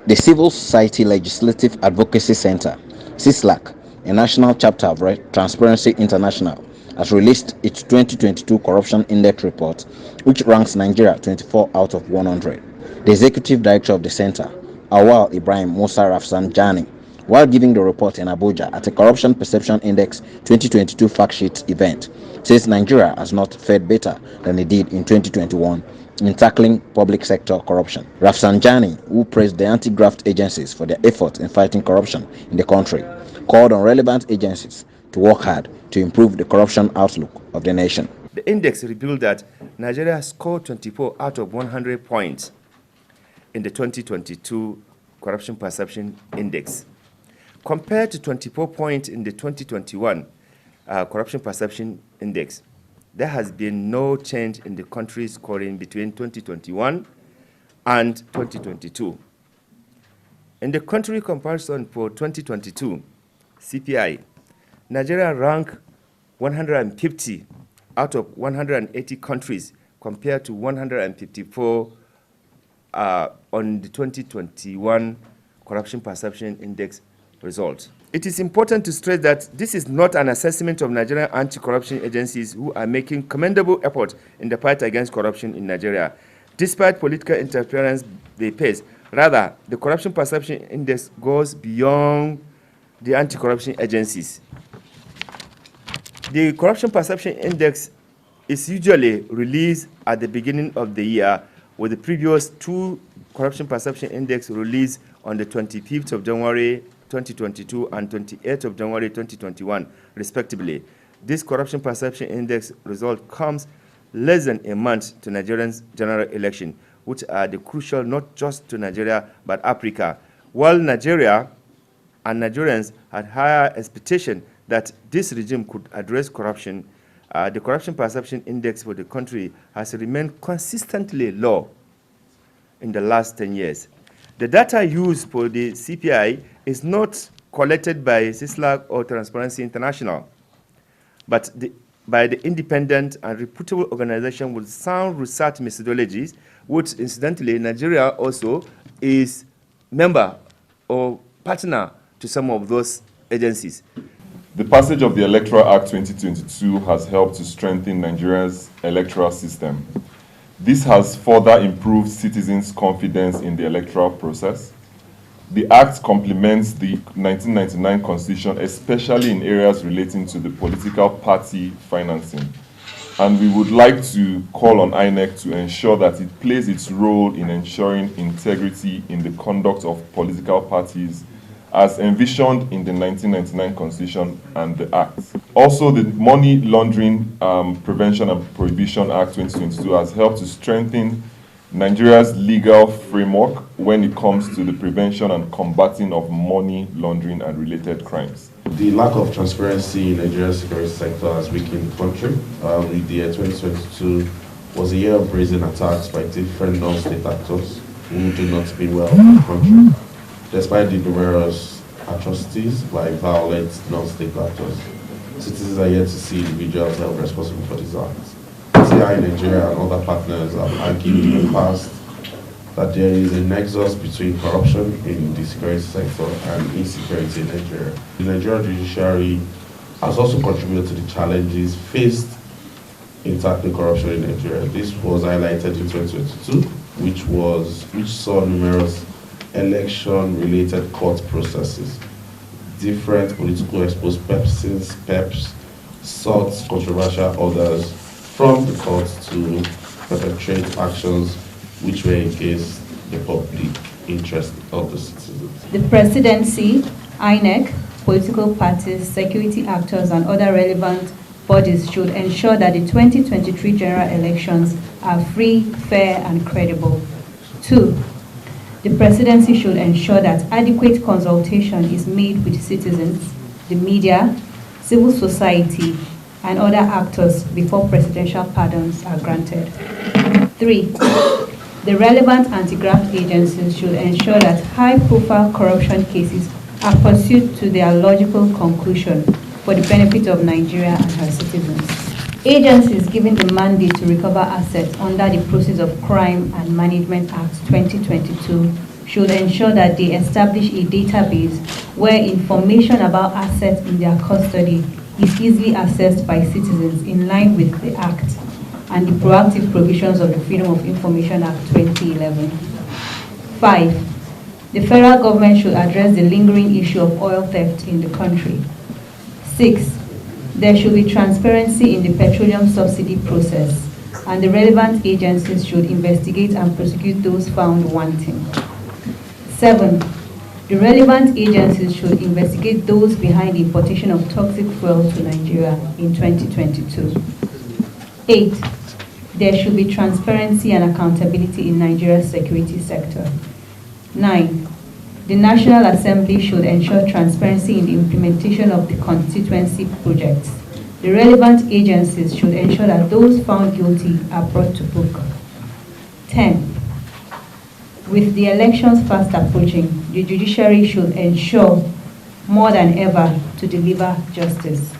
The Civil Society Legislative Advocacy Center, CISLAC, a national chapter of Transparency International, has released its 2022 Corruption Index report, which ranks Nigeria 24 out of 100. The executive director of the center, Auwal Ibrahim Musa Rafsanjani, while giving the report in Abuja at a Corruption Perception Index 2022 fact sheet event, says Nigeria has not fared better than it did in 2021 in tackling public sector corruption. Rafsanjani, who praised the anti-graft agencies for their efforts in fighting corruption in the country, called on relevant agencies to work hard to improve the corruption outlook of the nation. The index revealed that Nigeria scored 24 out of 100 points in the 2022 Corruption Perception Index, compared to 24 points in the 2021 Corruption Perception Index. There has been no change in the country's scoring between 2021 and 2022. In the country comparison for 2022 CPI, Nigeria ranked 150 out of 180 countries compared to 154 on the 2021 Corruption Perception Index result. It is important to stress that this is not an assessment of Nigerian anti-corruption agencies who are making commendable efforts in the fight against corruption in Nigeria, despite political interference they face. Rather, the Corruption Perception Index goes beyond the anti-corruption agencies. The Corruption Perception Index is usually released at the beginning of the year, with the previous two Corruption Perception Index released on the 25th of January 2022 and 28th of January 2021, respectively. This Corruption Perception Index result comes less than a month to Nigeria's general election, which are the crucial not just to Nigeria but Africa. While Nigeria and Nigerians had higher expectation that this regime could address corruption, the Corruption Perception Index for the country has remained consistently low in the last 10 years. The data used for the CPI is not collected by CISLAC or Transparency International, but by the independent and reputable organization with sound research methodologies, which incidentally Nigeria also is member or partner to some of those agencies. The passage of the Electoral Act 2022 has helped to strengthen Nigeria's electoral system. This has further improved citizens' confidence in the electoral process. The Act complements the 1999 Constitution, especially in areas relating to the political party financing. And we would like to call on INEC to ensure that it plays its role in ensuring integrity in the conduct of political parties as envisioned in the 1999 Constitution and the Act. Also, the Money Laundering Prevention and Prohibition Act 2022 has helped to strengthen Nigeria's legal framework when it comes to the prevention and combating of money laundering and related crimes. The lack of transparency in Nigeria's security sector has weakened the country. The year 2022 was a year of brazen attacks by different non-state actors who do not speak well in the country. Despite the numerous atrocities by violent non-state actors, citizens are yet to see individuals held responsible for these acts. CI Nigeria and other partners have argued in the past that there is a nexus between corruption in the security sector and insecurity in Nigeria. The Nigerian judiciary has also contributed to the challenges faced in tackling corruption in Nigeria. This was highlighted in 2022, which saw numerous election-related court processes. Different political exposed PEPs sought controversial orders from the courts to perpetrate actions which were against the public interest of the citizens. The presidency, INEC, political parties, security actors, and other relevant bodies should ensure that the 2023 general elections are free, fair, and credible. 2. The presidency should ensure that adequate consultation is made with citizens, the media, civil society, and other actors before presidential pardons are granted. 3. The relevant anti-graft agencies should ensure that high-profile corruption cases are pursued to their logical conclusion for the benefit of Nigeria and her citizens. Agencies given the mandate to recover assets under the Process of Crime and Management Act 2022 should ensure that they establish a database where information about assets in their custody is easily accessed by citizens in line with the Act and the proactive provisions of the Freedom of Information Act 2011. 5. The federal government should address the lingering issue of oil theft in the country. 6. There should be transparency in the petroleum subsidy process, and the relevant agencies should investigate and prosecute those found wanting. 7. The relevant agencies should investigate those behind the importation of toxic fuel to Nigeria in 2022. 8. There should be transparency and accountability in Nigeria's security sector. 9. The National Assembly should ensure transparency in the implementation of the constituency projects. The relevant agencies should ensure that those found guilty are brought to book. 10. With the elections fast approaching, the judiciary should ensure more than ever to deliver justice.